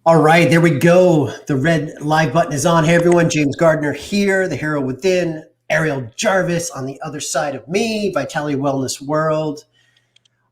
All right, there we go. The red live button is on. Hey everyone, James Gardner here, the hero within. Ariel Jarvis on the other side of me, Vitality Wellness World.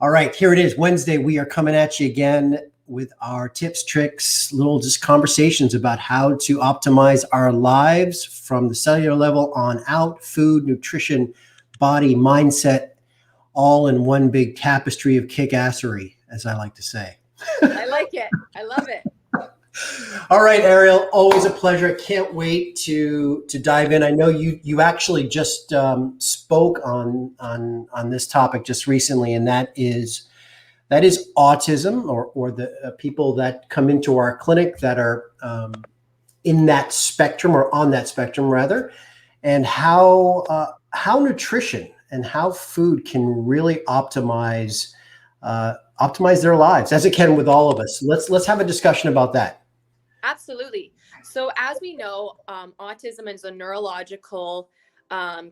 All right, here it is. Wednesday, we are coming at you again with our tips, tricks, little just conversations about how to optimize our lives from the cellular level on out, food, nutrition, body, mindset, all in one big tapestry of kick-assery, as I like to say. I like it. I love it. All right, Ariel, always a pleasure. I can't wait to dive in. I know you actually just spoke on this topic just recently, and that is autism, or the people that come into our clinic that are in that spectrum, or on that spectrum rather, and how nutrition and how food can really optimize their lives, as it can with all of us. Let's have a discussion about that. Absolutely. So as we know, autism is a neurological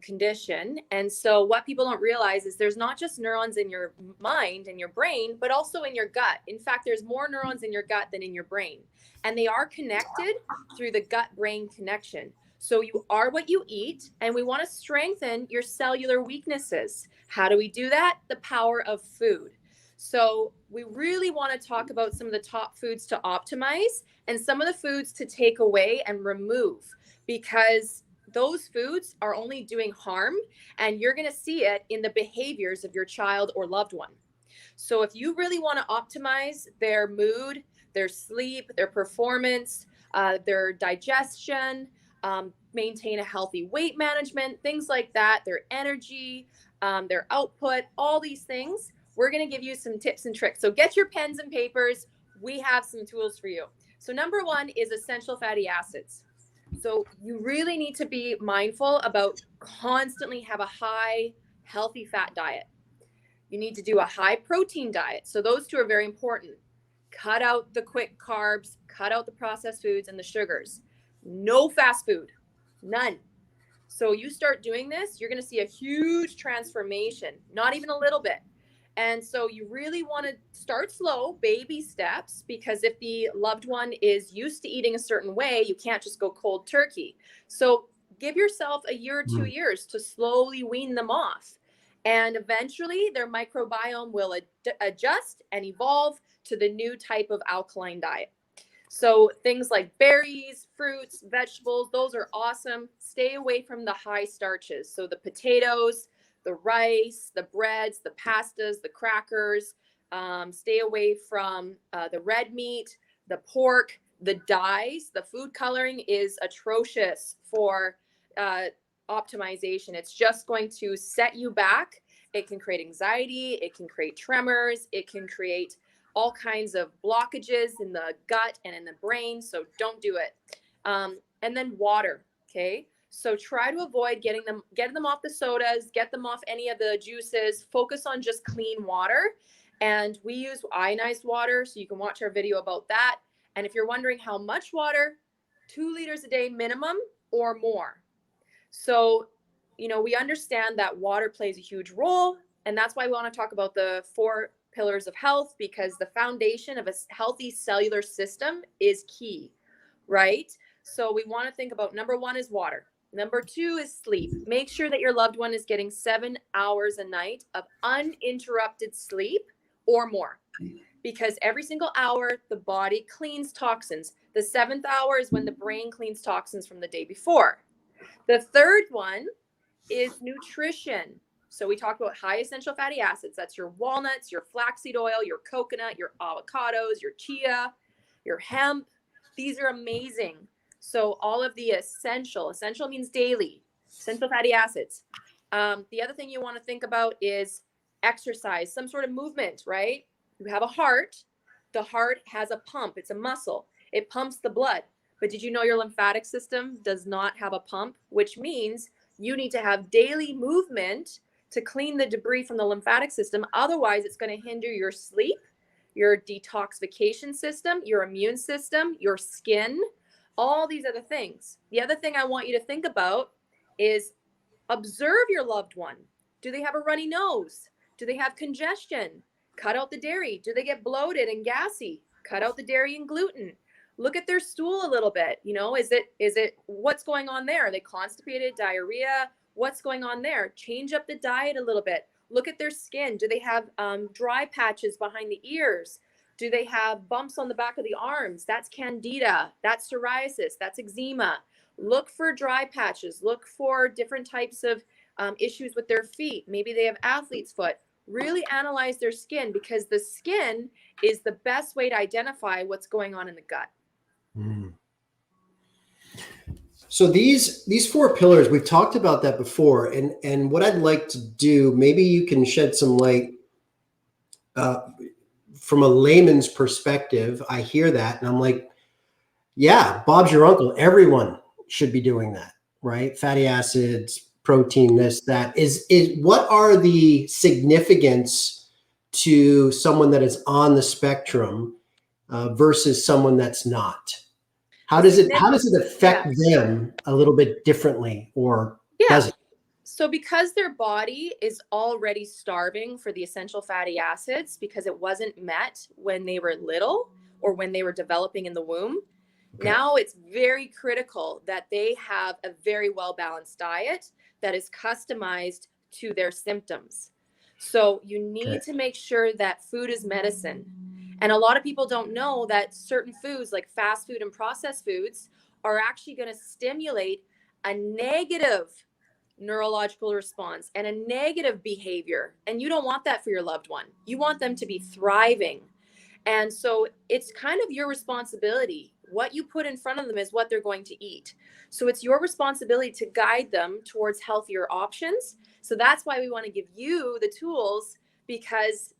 condition. And so what people don't realize is there's not just neurons in your mind and your brain, but also in your gut. In fact, there's more neurons in your gut than in your brain. And they are connected through the gut-brain connection. So you are what you eat, and we want to strengthen your cellular weaknesses. How do we do that? The power of food. So we really want to talk about some of the top foods to optimize and some of the foods to take away and remove, because those foods are only doing harm, and you're going to see it in the behaviors of your child or loved one. So if you really want to optimize their mood, their sleep, their performance, their digestion, maintain a healthy weight management, things like that, their energy, their output, all these things, we're going to give you some tips and tricks. So get your pens and papers. We have some tools for you. So number one is essential fatty acids. So you really need to be mindful about constantly have a high healthy fat diet. You need to do a high protein diet. So those two are very important. Cut out the quick carbs, cut out the processed foods and the sugars. No fast food, none. So you start doing this, you're going to see a huge transformation, not even a little bit. And so you really want to start slow, baby steps, because if the loved one is used to eating a certain way, you can't just go cold turkey. So give yourself a year or 2 years to slowly wean them off. And eventually their microbiome will adjust and evolve to the new type of alkaline diet. So things like berries, fruits, vegetables, those are awesome. Stay away from the high starches. So the potatoes, the rice, the breads, the pastas, the crackers. Stay away from the red meat, the pork, the dyes. The food coloring is atrocious for optimization. It's just going to set you back. It can create anxiety. It can create tremors. It can create all kinds of blockages in the gut and in the brain. So don't do it. And then water. Okay. So try to avoid getting them off the sodas, get them off any of the juices, focus on just clean water. And we use ionized water. So you can watch our video about that. And if you're wondering how much water, 2 liters a day minimum or more. So, we understand that water plays a huge role. And that's why we want to talk about the 4 pillars of health, because the foundation of a healthy cellular system is key, right? So we want to think about number 1 is water. Number 2 is sleep. Make sure that your loved one is getting 7 hours a night of uninterrupted sleep or more, because every single hour the body cleans toxins. The 7th hour is when the brain cleans toxins from the day before. The third one is nutrition. So we talked about high essential fatty acids. That's your walnuts, your flaxseed oil, your coconut, your avocados, your chia, your hemp. These are amazing. So all of the essential means daily, essential fatty acids. The other thing you want to think about is exercise, some sort of movement, right? You have a heart. The heart has a pump. It's a muscle. It pumps the blood. But did you know your lymphatic system does not have a pump, which means you need to have daily movement to clean the debris from the lymphatic system. Otherwise, it's going to hinder your sleep, your detoxification system, your immune system, your skin, all these other things. The other thing I want you to think about is observe your loved one. Do they have a runny nose? Do they have congestion? Cut out the dairy. Do they get bloated and gassy? Cut out the dairy and gluten. Look at their stool a little bit. You know, is it what's going on there? Are they constipated, diarrhea? What's going on there? Change up the diet a little bit. Look at their skin. Do they have dry patches behind the ears? Do they have bumps on the back of the arms? That's candida. That's psoriasis. That's eczema. Look for dry patches. Look for different types of issues with their feet. Maybe they have athlete's foot. Really analyze their skin, because the skin is the best way to identify what's going on in the gut. Mm. So these four pillars, we've talked about that before, and what I'd like to do, maybe you can shed some light from a layman's perspective. I hear that and I'm like, yeah, Bob's your uncle. Everyone should be doing that, right? Fatty acids, protein, this, that. Is what are the significance to someone that is on the spectrum versus someone that's not? How does it affect them a little bit differently, or does it? So because their body is already starving for the essential fatty acids because it wasn't met when they were little or when they were developing in the womb, now it's very critical that they have a very well-balanced diet that is customized to their symptoms. So you need to make sure that food is medicine. And a lot of people don't know that certain foods like fast food and processed foods are actually going to stimulate a negative neurological response and a negative behavior. And you don't want that for your loved one. You want them to be thriving. And so it's kind of your responsibility. What you put in front of them is what they're going to eat. So it's your responsibility to guide them towards healthier options. So that's why we want to give you the tools, because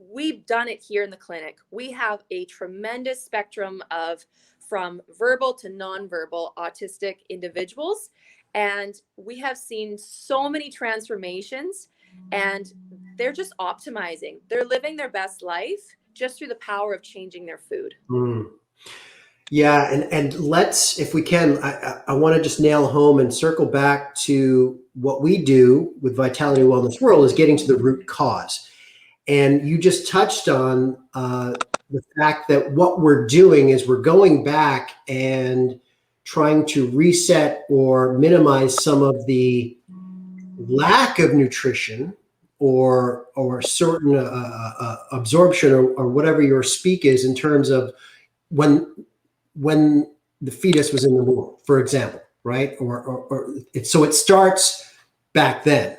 we've done it here in the clinic. We have a tremendous spectrum of from verbal to nonverbal autistic individuals. And we have seen so many transformations, and they're just optimizing. They're living their best life just through the power of changing their food. Mm. Yeah. And let's, if we can, I want to just nail home and circle back to what we do with Vitality Wellness World, is getting to the root cause. And you just touched on the fact that what we're doing is we're going back and trying to reset or minimize some of the lack of nutrition or certain absorption or whatever your speak is, in terms of when the fetus was in the womb, for example, right? So it starts back then.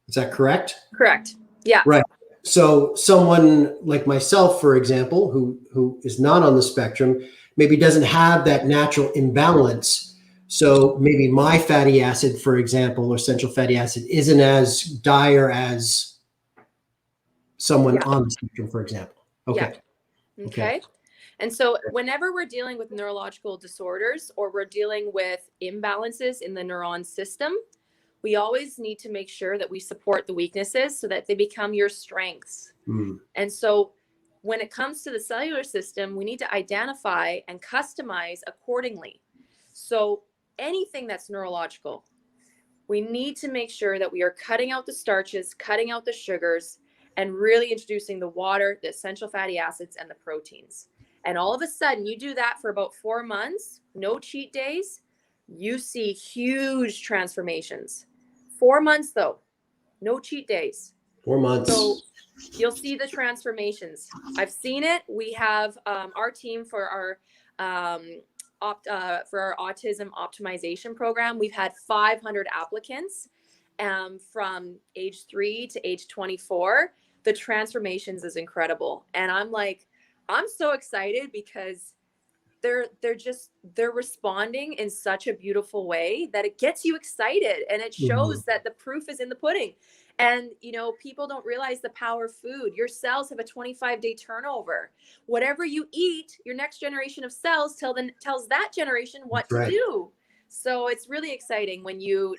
Is that correct? Correct. Yeah. Right. So someone like myself, for example, who is not on the spectrum, maybe doesn't have that natural imbalance. So maybe my fatty acid, for example, or essential fatty acid, isn't as dire as someone on the spectrum, for example. Okay. Yeah. Okay. And so whenever we're dealing with neurological disorders or we're dealing with imbalances in the neuron system, we always need to make sure that we support the weaknesses so that they become your strengths. Mm. And so when it comes to the cellular system, we need to identify and customize accordingly. So anything that's neurological, we need to make sure that we are cutting out the starches, cutting out the sugars, and really introducing the water, the essential fatty acids, and the proteins. And all of a sudden, you do that for about 4 months, no cheat days, you see huge transformations. 4 months, though, no cheat days. 4 months. So you'll see the transformations. I've seen it. We have our team for our autism optimization program. We've had 500 applicants from age 3 to age 24. The transformations is incredible, and I'm so excited because they're responding in such a beautiful way that it gets you excited, and it shows that the proof is in the pudding. And people don't realize the power of food. Your cells have a 25-day turnover. Whatever you eat, your next generation of cells tells that generation what to do. So it's really exciting when you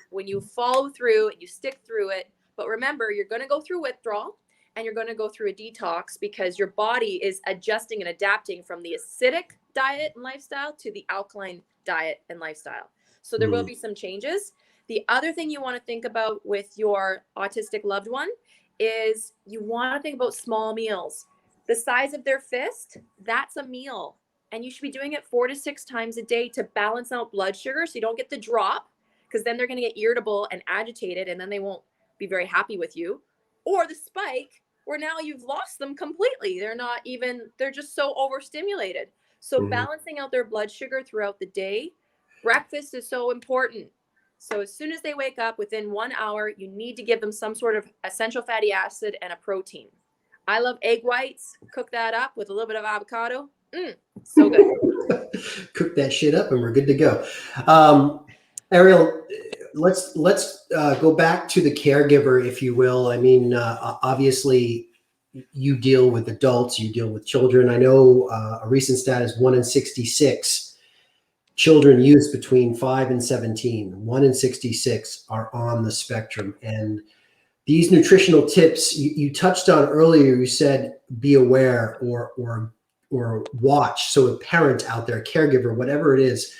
follow through and you stick through it. But remember, you're going to go through withdrawal and you're going to go through a detox, because your body is adjusting and adapting from the acidic diet and lifestyle to the alkaline diet and lifestyle. So there will be some changes. The other thing you want to think about with your autistic loved one is you want to think about small meals. The size of their fist, that's a meal. And you should be doing it 4 to 6 times a day to balance out blood sugar so you don't get the drop, because then they're going to get irritable and agitated and then they won't be very happy with you. Or the spike where now you've lost them completely. They're just so overstimulated. So Mhm. balancing out their blood sugar throughout the day, breakfast is so important. So as soon as they wake up, within 1 hour, you need to give them some sort of essential fatty acid and a protein. I love egg whites. Cook that up with a little bit of avocado. So good. Cook that shit up and we're good to go. Ariel, let's go back to the caregiver, if you will. I mean, obviously, you deal with adults, you deal with children. I know a recent stat is 1 in 66 children youth between 5 and 17. 1 in 66 are on the spectrum, and these nutritional tips you touched on earlier. You said be aware or watch. So a parent out there, caregiver, whatever it is,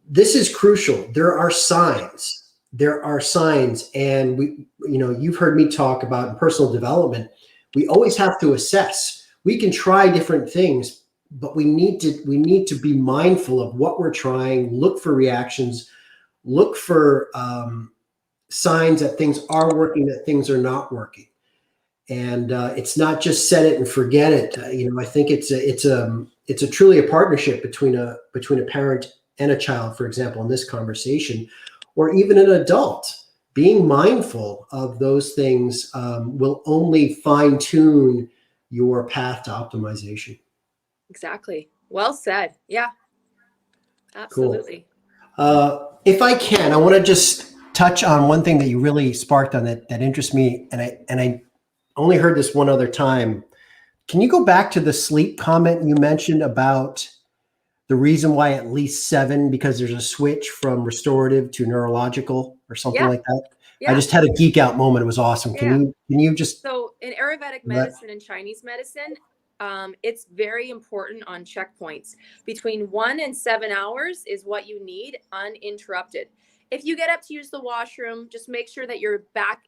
this is crucial. There are signs. There are signs, and you've heard me talk about in personal development. We always have to assess. We can try different things, but we need to be mindful of what we're trying. Look for reactions. Look for signs that things are working, that things are not working. And it's not just set it and forget it. I think it's a truly a partnership between a parent and a child, for example, in this conversation, or even an adult. Being mindful of those things will only fine tune your path to optimization. Exactly. Well said. Yeah, Cool. absolutely. If I can, I want to just touch on one thing that you really sparked on that interests me, and I only heard this one other time. Can you go back to the sleep comment you mentioned about the reason why at least 7, because there's a switch from restorative to neurological or something Yeah. like that? I Yeah. just had a geek out moment. It was awesome. Yeah. Can you just So in Ayurvedic let, medicine and Chinese medicine, it's very important on checkpoints. Between 1 and 7 hours is what you need uninterrupted. If you get up to use the washroom, just make sure that you're back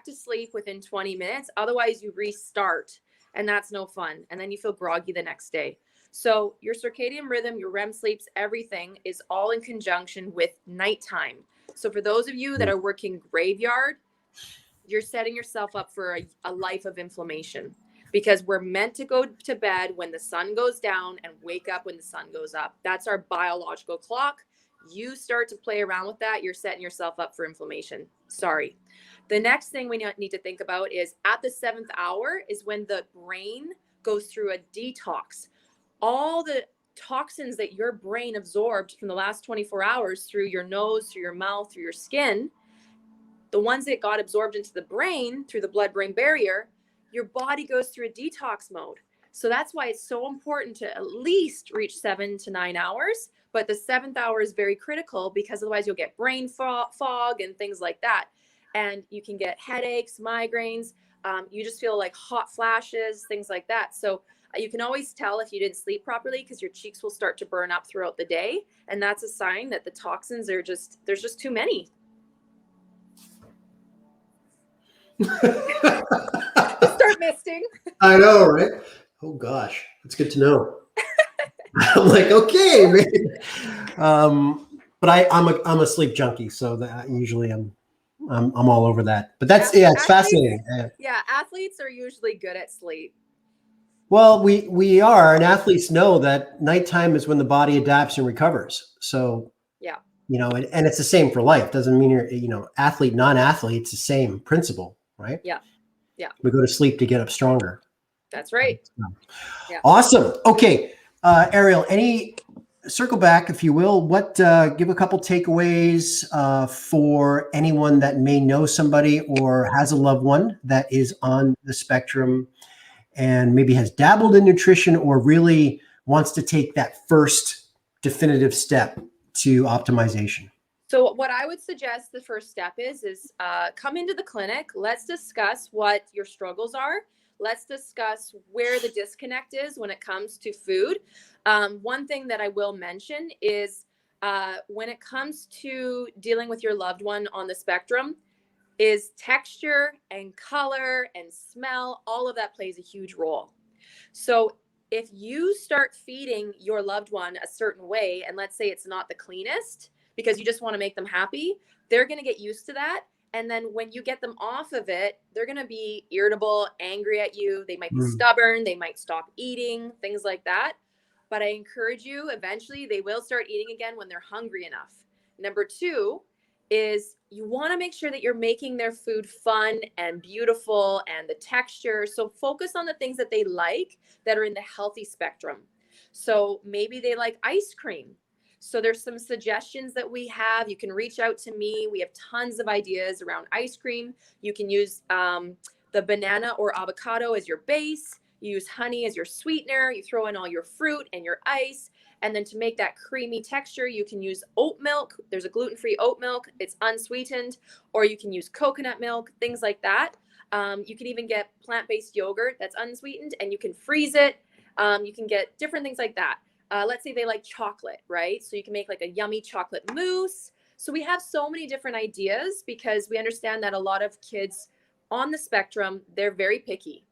to sleep within 20 minutes. Otherwise, you restart, and that's no fun. And then you feel groggy the next day. So your circadian rhythm, your REM sleeps, everything is all in conjunction with nighttime. So for those of you that are working graveyard, you're setting yourself up for a life of inflammation, because we're meant to go to bed when the sun goes down and wake up when the sun goes up. That's our biological clock. You start to play around with that, you're setting yourself up for inflammation. Sorry. The next thing we need to think about is at the 7th hour is when the brain goes through a detox. All the toxins that your brain absorbed from the last 24 hours through your nose, through your mouth, through your skin, the ones that got absorbed into the brain through the blood-brain barrier, your body goes through a detox mode. So that's why it's so important to at least reach 7 to 9 hours. But the 7th hour is very critical, because otherwise you'll get brain fog and things like that. And you can get headaches, migraines. You just feel like hot flashes, things like that. So you can always tell if you didn't sleep properly, because your cheeks will start to burn up throughout the day. And that's a sign that the toxins there's just too many. Start misting. I know, right? Oh gosh, that's good to know. I'm like, okay, man. But I'm a sleep junkie, so that usually I'm all over that. But that's it's fascinating. Yeah, athletes are usually good at sleep. Well, we are, and athletes know that nighttime is when the body adapts and recovers. So Yeah. And it's the same for life. Doesn't mean you're athlete, non-athlete. It's the same principle, right? Yeah. Yeah. We go to sleep to get up stronger. That's right. Yeah. Awesome. Okay, Ariel, circle back, if you will. Give a couple takeaways for anyone that may know somebody or has a loved one that is on the spectrum and maybe has dabbled in nutrition or really wants to take that first definitive step to optimization. So what I would suggest the first step is come into the clinic. Let's discuss what your struggles are. Let's discuss where the disconnect is when it comes to food. One thing that I will mention is when it comes to dealing with your loved one on the spectrum, is texture and color and smell. All of that plays a huge role. So if you start feeding your loved one a certain way, and let's say it's not the cleanest because you just want to make them happy, they're going to get used to that. And then when you get them off of it, they're going to be irritable, angry at you. They might be stubborn. They might stop eating, things like that. But I encourage you, eventually they will start eating again when they're hungry enough. Number two is you want to make sure that you're making their food fun and beautiful and the texture. So focus on the things that they like that are in the healthy spectrum. So maybe they like ice cream. So there's some suggestions that we have. You can reach out to me. We have tons of ideas around ice cream. You can use the banana or avocado as your base. You use honey as your sweetener. You throw in all your fruit and your ice. And then to make that creamy texture, you can use oat milk. There's a gluten-free oat milk. It's unsweetened. Or you can use coconut milk, things like that. You can even get plant-based yogurt that's unsweetened, and you can freeze it. You can get different things like that. Let's say they like chocolate, right? So you can make like a yummy chocolate mousse. So we have so many different ideas because we understand that a lot of kids on the spectrum, they're very picky,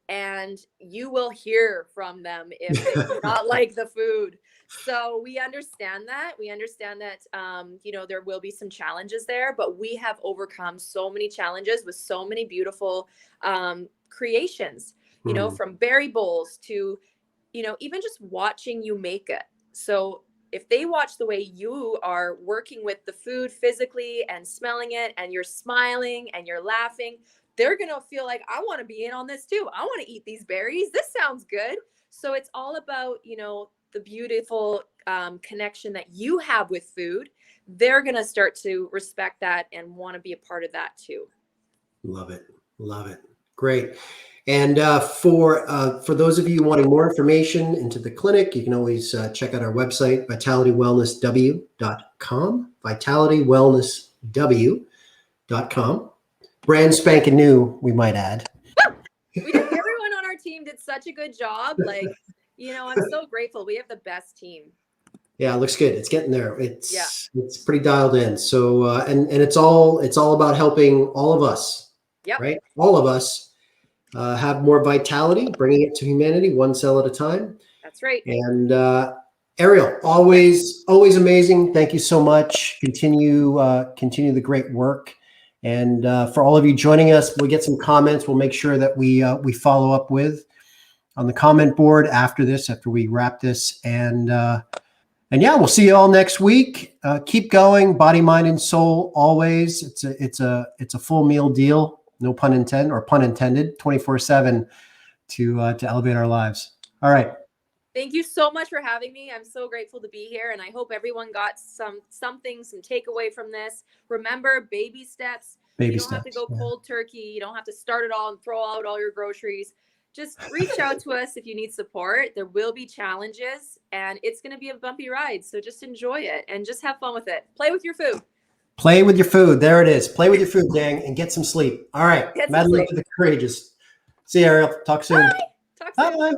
and you will hear from them if they do not like the food. So we understand that. You know, there will be some challenges there, but we have overcome so many challenges with so many beautiful creations, you know, from berry bowls to, you know, even just watching you make it. So if they watch the way you are working with the food physically and smelling it, and you're smiling and you're laughing, they're going to feel like, I want to be in on this too. I want to eat these berries. This sounds good. So it's all about, you know, the beautiful connection that you have with food. They're going to start to respect that and want to be a part of that too. Love it. Love it. Great. And for those of you wanting more information into the clinic, you can always check out our website, vitalitywellnessw.com, vitalitywellnessw.com. Brand spanking new, we might add. Everyone on our team did such a good job. Like, you know, I'm so grateful. We have the best team. Yeah, it looks good. It's getting there. It's pretty dialed in. So and it's all about helping all of us, right? All of us have more vitality, bringing it to humanity one cell at a time. That's right. And Ariel, always amazing. Thank you so much. Continue the great work. And for all of you joining us, we'll get some comments. We'll make sure that we follow up with on the comment board after we wrap this. And yeah, we'll see you all next week. Keep going, body, mind, and soul. Always, it's a full meal deal. No pun intended, or pun intended. 24/7 to elevate our lives. All right. Thank you so much for having me. I'm so grateful to be here, and I hope everyone got some takeaway from this. Remember, baby steps. You don't have to go cold turkey. You don't have to start it all and throw out all your groceries. Just reach out to us if you need support. There will be challenges, and it's going to be a bumpy ride. So just enjoy it and just have fun with it. Play with your food. Play with your food. There it is. Play with your food, gang, and get some sleep. All right. Mad love to the courageous. See you, Ariel. Talk soon. Bye. Talk soon. Bye.